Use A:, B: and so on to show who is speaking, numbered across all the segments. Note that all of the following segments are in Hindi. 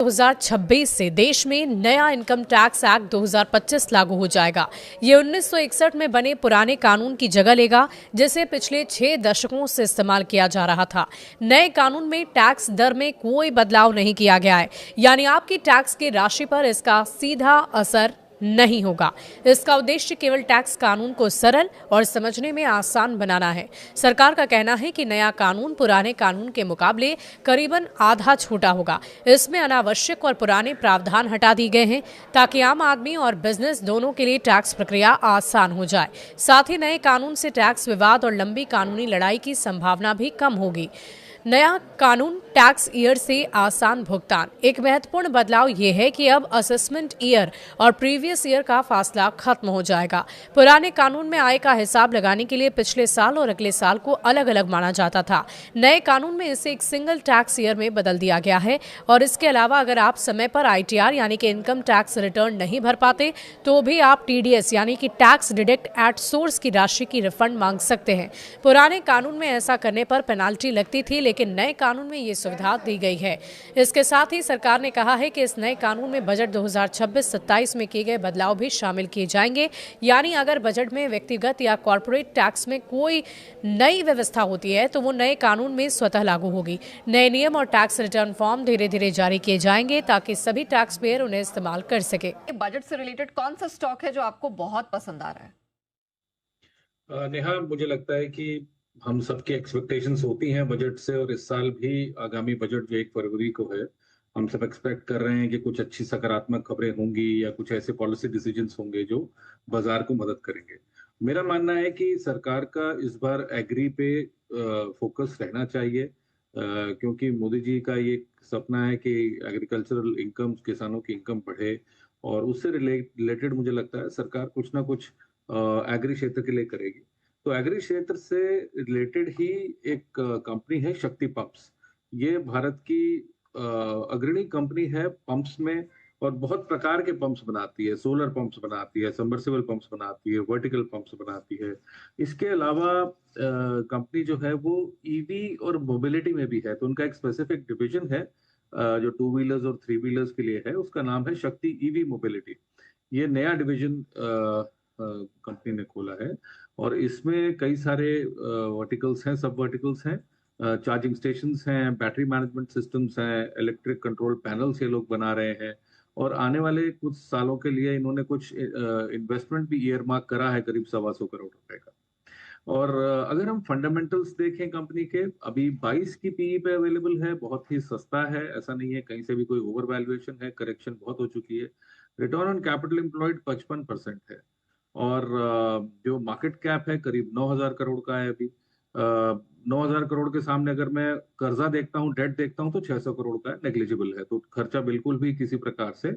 A: 2026 से देश में नया इनकम टैक्स एक्ट 2025 लागू हो जाएगा। ये 1961 में बने पुराने कानून की जगह लेगा, जिसे पिछले 6 दशकों से इस्तेमाल किया जा रहा था। नए कानून में टैक्स दर में कोई बदलाव नहीं किया गया है, यानी आपकी टैक्स की राशि पर इसका सीधा असर नहीं होगा। इसका उद्देश्य केवल टैक्स कानून को सरल और समझने में आसान बनाना है। सरकार का कहना है कि नया कानून पुराने कानून के मुकाबले करीबन आधा छोटा होगा। इसमें अनावश्यक और पुराने प्रावधान हटा दिए गए हैं, ताकि आम आदमी और बिजनेस दोनों के लिए टैक्स प्रक्रिया आसान हो जाए। साथ ही नए कानून से टैक्स विवाद और लंबी कानूनी लड़ाई की संभावना भी कम होगी। नया कानून टैक्स ईयर से आसान भुगतान। एक महत्वपूर्ण बदलाव यह है कि अब असेसमेंट ईयर और प्रीवियस ईयर का फासला खत्म हो जाएगा। पुराने कानून में आय का हिसाब लगाने के लिए पिछले साल और अगले साल को अलग अलग माना जाता था। नए कानून में इसे एक सिंगल टैक्स ईयर में बदल दिया गया है और इसके अलावा अगर आप समय पर ITR यानी कि इनकम टैक्स रिटर्न नहीं भर पाते तो भी आप TDS यानी कि टैक्स डिडक्ट एट सोर्स की राशि की रिफंड मांग सकते हैं। पुराने कानून में ऐसा करने पर पेनाल्टी लगती थी, लेकिन नए कानून में ये सुविधा दी गई है। इसके साथ ही सरकार ने कहा है कि इस नए कानून में बजट 2026-27 में किए गए बदलाव भी शामिल किए जाएंगे। यानी अगर बजट में व्यक्तिगत या कॉर्पोरेट टैक्स में कोई नई व्यवस्था होती है तो वो नए कानून में स्वतः लागू होगी। नए नियम और टैक्स रिटर्न फॉर्म धीरे धीरे जारी किए जाएंगे ताकि सभी टैक्स पेयर उन्हें इस्तेमाल कर सके।
B: बजट से रिलेटेड कौन सा स्टॉक है जो आपको बहुत पसंद आ रहा है?
C: नेहा, मुझे लगता है कि हम सबकी एक्सपेक्टेशंस होती हैं बजट से, और इस साल भी आगामी बजट जो 1 फरवरी को है, हम सब एक्सपेक्ट कर रहे हैं कि कुछ अच्छी सकारात्मक खबरें होंगी या कुछ ऐसे पॉलिसी डिसीजंस होंगे जो बाजार को मदद करेंगे। मेरा मानना है कि सरकार का इस बार एग्री पे फोकस रहना चाहिए, क्योंकि मोदी जी का ये सपना है कि एग्रीकल्चरल इनकम, किसानों की इनकम बढ़े, और उससे रिलेटेड मुझे लगता है सरकार कुछ ना कुछ एग्री क्षेत्र के लिए करेगी। तो एग्री क्षेत्र से रिलेटेड ही एक कंपनी है शक्ति पंप्स। ये भारत की अग्रणी कंपनी है पंप्स में, और बहुत प्रकार के पंप्स बनाती है। सोलर पंप्स बनाती है, सबमर्सिबल पंप्स बनाती है, वर्टिकल पंप्स बनाती है। इसके अलावा कंपनी जो है वो ईवी और मोबिलिटी में भी है, तो उनका एक स्पेसिफिक डिवीजन है जो 2 व्हीलर्स और 3 व्हीलर्स के लिए है। उसका नाम है शक्ति ईवी मोबिलिटी। ये नया डिवीजन कंपनी ने खोला है, और इसमें कई सारे वर्टिकल्स हैं, सब वर्टिकल्स हैं, चार्जिंग स्टेशंस हैं, बैटरी मैनेजमेंट सिस्टम्स हैं, इलेक्ट्रिक कंट्रोल पैनल्स ये लोग बना रहे हैं। और आने वाले कुछ सालों के लिए इन्होंने कुछ इन्वेस्टमेंट भी ईयर मार्क करा है, करीब 125 करोड़ रुपए का। और अगर हम फंडामेंटल्स देखें कंपनी के, अभी 22 की पीई पे अवेलेबल है, बहुत ही सस्ता है, ऐसा नहीं है कहीं से भी कोई ओवर वैल्यूएशन है, करेक्शन बहुत हो चुकी है। रिटर्न ऑन कैपिटल एम्प्लॉयड 55% है, और जो मार्केट कैप है करीब 9,000 करोड़ का है अभी। 9,000 करोड़ के सामने अगर मैं कर्जा देखता हूँ, डेट देखता हूँ, तो 600 करोड़ का नेग्लिजिबल है, तो खर्चा बिल्कुल भी किसी प्रकार से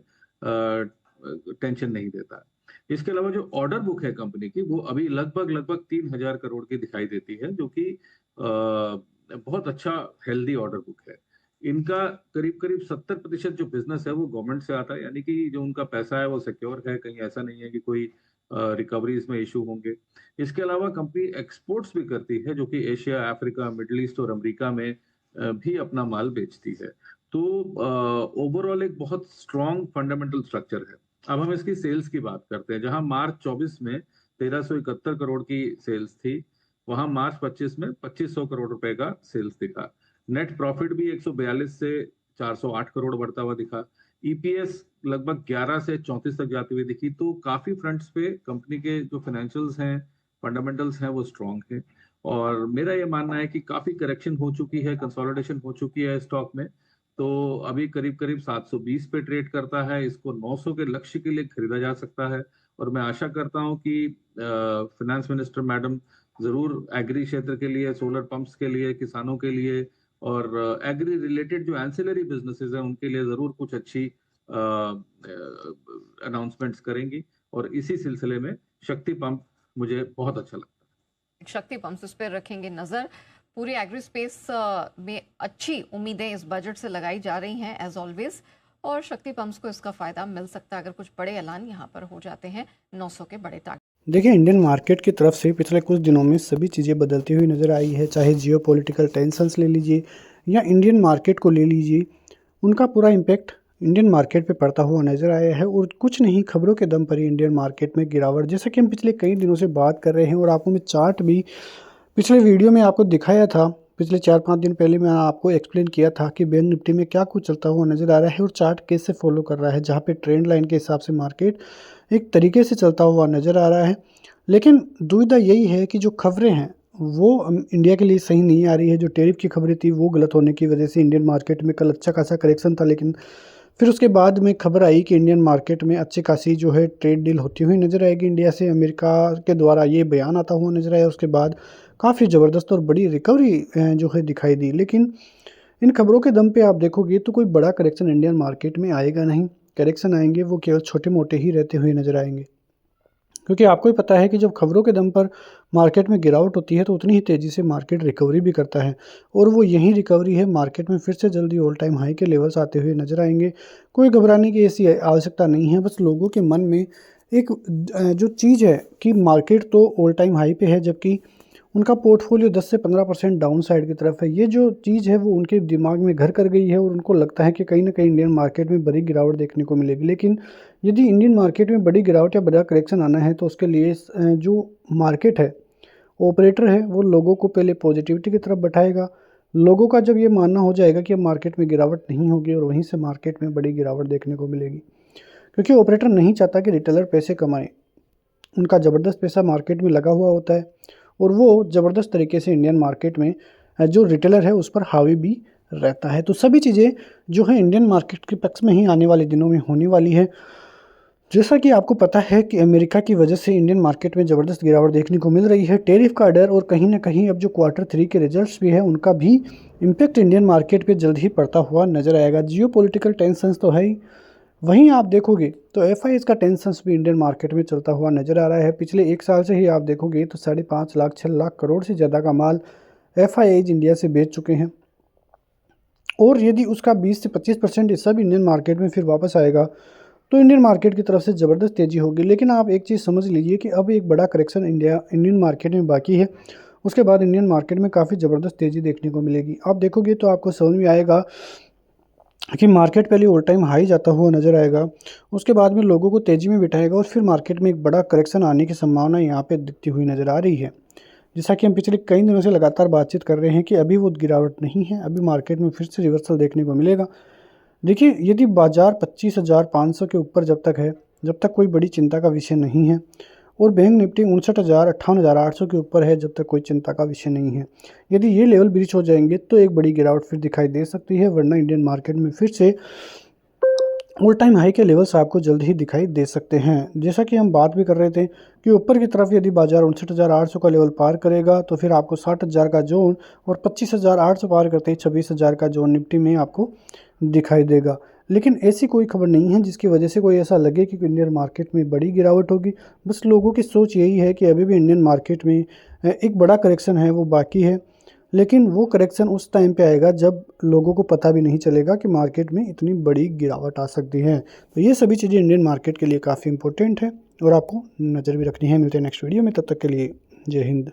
C: टेंशन नहीं देता है। इसके अलावा जो ऑर्डर बुक है कंपनी की, वो अभी लगभग 3,000 करोड़ की दिखाई देती है, जो कि बहुत अच्छा हेल्दी ऑर्डर बुक है। इनका करीब 70% जो बिजनेस है वो गवर्नमेंट से आता है, यानी कि जो उनका पैसा है वो सिक्योर है, कहीं ऐसा नहीं है कि कोई रिकवरीज में इशू होंगे। इसके अलावा कंपनी एक्सपोर्ट्स भी करती है, जो कि एशिया, अफ्रीका, मिडिल ईस्ट और अमेरिका में भी अपना माल बेचती है। तो ओवरऑल एक बहुत स्ट्रॉन्ग फंडामेंटल स्ट्रक्चर है। अब हम इसकी सेल्स की बात करते हैं। जहां मार्च 24 में 1371 करोड़ की सेल्स थी, वहां मार्च 25 में 2500 करोड़ रुपए का सेल्स दिखा। नेट प्रॉफिट भी 142 से 408 करोड़ बढ़ता हुआ दिखा। ईपीएस लगभग 11 से 34 तक जाती हुई दिखी। तो काफी फ्रंट्स पे कंपनी के जो फाइनेंशियल्स हैं, फंडामेंटल्स हैं, वो स्ट्रांग है। और मेरा ये मानना है कि काफी करेक्शन हो चुकी है, कंसोलिडेशन हो चुकी है स्टॉक में। तो अभी करीब 720 पे ट्रेड करता है। इसको 900 के लक्ष्य के लिए खरीदा जा सकता है, और मैं आशा करता हूं कि फाइनेंस मिनिस्टर मैडम जरूर एग्री क्षेत्र के लिए, सोलर पंप्स के लिए, किसानों के लिए, और एग्री रिलेटेड जो एंसिलरी बिजनेसेस हैं उनके लिए जरूर कुछ अच्छी अनाउंसमेंट्स करेंगी। और इसी सिलसिले में शक्ति पंप मुझे बहुत अच्छा लगता है।
B: शक्ति पंप्स, उस पर रखेंगे नजर। पूरी एग्री स्पेस में अच्छी उम्मीदें इस बजट से लगाई जा रही हैं एज ऑलवेज, और शक्ति पंप्स को इसका फायदा मिल सकता है अगर कुछ बड़े ऐलान यहाँ पर हो जाते हैं। 900 के बड़े टारगेट।
D: देखिए, इंडियन मार्केट की तरफ से पिछले कुछ दिनों में सभी चीज़ें बदलती हुई नज़र आई है। चाहे जियोपॉलिटिकल टेंशन्स ले लीजिए या इंडियन मार्केट को ले लीजिए, उनका पूरा इम्पैक्ट इंडियन मार्केट पे पड़ता हुआ नज़र आया है और कुछ नहीं खबरों के दम पर ही इंडियन मार्केट में गिरावट, जैसा कि हम पिछले कई दिनों से बात कर रहे हैं और आपको मैं चार्ट भी पिछले वीडियो में आपको दिखाया था। पिछले 4-5 दिन पहले मैं आपको एक्सप्लेन किया था कि बैंक निफ्टी में क्या कुछ चलता हुआ नज़र आ रहा है और चार्ट कैसे फॉलो कर रहा है, जहाँ पे ट्रेंड लाइन के हिसाब से मार्केट एक तरीके से चलता हुआ नज़र आ रहा है। लेकिन दुविधा यही है कि जो खबरें हैं वो इंडिया के लिए सही नहीं आ रही है। जो टैरिफ की खबरें थी वो गलत होने की वजह से इंडियन मार्केट में कल अच्छा खासा करेक्शन था, लेकिन फिर उसके बाद में खबर आई कि इंडियन मार्केट में अच्छी खासी जो है ट्रेड डील होती हुई नज़र आएगी इंडिया से। अमेरिका के द्वारा ये बयान आता हुआ नज़र आया, उसके बाद काफ़ी ज़बरदस्त और बड़ी रिकवरी जो है दिखाई दी। लेकिन इन खबरों के दम पे आप देखोगे तो कोई बड़ा करेक्शन इंडियन मार्केट में आएगा नहीं। करेक्शन आएंगे वो केवल छोटे मोटे ही रहते हुए नज़र आएंगे, क्योंकि आपको ही पता है कि जब खबरों के दम पर मार्केट में गिरावट होती है तो उतनी ही तेज़ी से मार्केट रिकवरी भी करता है, और वो यही रिकवरी है। मार्केट में फिर से जल्दी ऑल टाइम हाई के लेवल्स आते हुए नज़र आएंगे। कोई घबराने की ऐसी आवश्यकता नहीं है, बस लोगों के मन में एक जो चीज़ है कि मार्केट तो ऑल टाइम हाई पे है जबकि उनका पोर्टफोलियो 10 से 15% डाउन साइड की तरफ है। ये जो चीज़ है वो उनके दिमाग में घर कर गई है और उनको लगता है कि कहीं ना कहीं इंडियन मार्केट में बड़ी गिरावट देखने को मिलेगी। लेकिन यदि इंडियन मार्केट में बड़ी गिरावट या बड़ा करेक्शन आना है तो उसके लिए जो मार्केट है, ऑपरेटर है, वो लोगों को पहले पॉजिटिविटी की तरफ बैठाएगा। लोगों का जब ये मानना हो जाएगा कि अब मार्केट में गिरावट नहीं होगी और वहीं से मार्केट में बड़ी गिरावट देखने को मिलेगी, क्योंकि ऑपरेटर नहीं चाहता कि रिटेलर पैसे कमाए। उनका ज़बरदस्त पैसा मार्केट में लगा हुआ होता है और वो ज़बरदस्त तरीके से इंडियन मार्केट में जो रिटेलर है उस पर हावी भी रहता है। तो सभी चीज़ें जो है इंडियन मार्केट के पक्ष में ही आने वाले दिनों में होने वाली है। जैसा कि आपको पता है कि अमेरिका की वजह से इंडियन मार्केट में ज़बरदस्त गिरावट देखने को मिल रही है। टैरिफ का डर और कहीं ना कहीं अब जो Q3 के रिजल्ट्स भी है उनका भी इम्पैक्ट इंडियन मार्केट पे जल्द ही पड़ता हुआ नज़र आएगा। जियोपॉलिटिकल टेंशंस तो है ही, वहीं आप देखोगे तो एफआईएस का टेंशंस भी इंडियन मार्केट में चलता हुआ नज़र आ रहा है। पिछले 1 साल से ही आप देखोगे तो 5.5 लाख 6 लाख करोड़ से ज़्यादा का माल एफआईआईज इंडिया से बेच चुके हैं, और यदि उसका 20 से 25% हिस्सा भी इंडियन मार्केट में फिर वापस आएगा तो इंडियन मार्केट की तरफ से ज़बरदस्त तेज़ी होगी। लेकिन आप एक चीज़ समझ लीजिए कि अब एक बड़ा करेक्शन इंडियन मार्केट में बाकी है, उसके बाद इंडियन मार्केट में काफ़ी ज़बरदस्त तेज़ी देखने को मिलेगी। आप देखोगे तो आपको समझ में आएगा कि मार्केट पहले ऑल टाइम हाई जाता हुआ नज़र आएगा, उसके बाद में लोगों को तेज़ी में बिठाएगा और फिर मार्केट में एक बड़ा करेक्शन आने की संभावना यहाँ पे दिखती हुई नज़र आ रही है। जैसा कि हम पिछले कई दिनों से लगातार बातचीत कर रहे हैं कि अभी वो गिरावट नहीं है, अभी मार्केट में फिर से रिवर्सल देखने को मिलेगा। देखिए, यदि बाज़ार 25,500 के ऊपर जब तक है, जब तक कोई बड़ी चिंता का विषय नहीं है, और बैंक निफ्टी 59,000 58,800 के ऊपर है, जब तक कोई चिंता का विषय नहीं है। यदि ये लेवल ब्रीच हो जाएंगे तो एक बड़ी गिरावट फिर दिखाई दे सकती है, वरना इंडियन मार्केट में फिर से ऑल टाइम हाई के लेवल्स आपको जल्द ही दिखाई दे सकते हैं। जैसा कि हम बात भी कर रहे थे कि ऊपर की तरफ यदि बाजार 59,800 का लेवल पार करेगा तो फिर आपको 60,000 का जोन और 25,800 पार करते ही 26,000 का जोन निफ्टी में आपको दिखाई देगा। लेकिन ऐसी कोई खबर नहीं है जिसकी वजह से कोई ऐसा लगे कि इंडियन मार्केट में बड़ी गिरावट होगी। बस लोगों की सोच यही है कि अभी भी इंडियन मार्केट में एक बड़ा करेक्शन है वो बाकी है, लेकिन वो करेक्शन उस टाइम पे आएगा जब लोगों को पता भी नहीं चलेगा कि मार्केट में इतनी बड़ी गिरावट आ सकती है। तो ये सभी चीज़ें इंडियन मार्केट के लिए काफ़ी इंपॉर्टेंट है और आपको नज़र भी रखनी है। मिलते हैं नेक्स्ट वीडियो में, तब तक के लिए जय हिंद।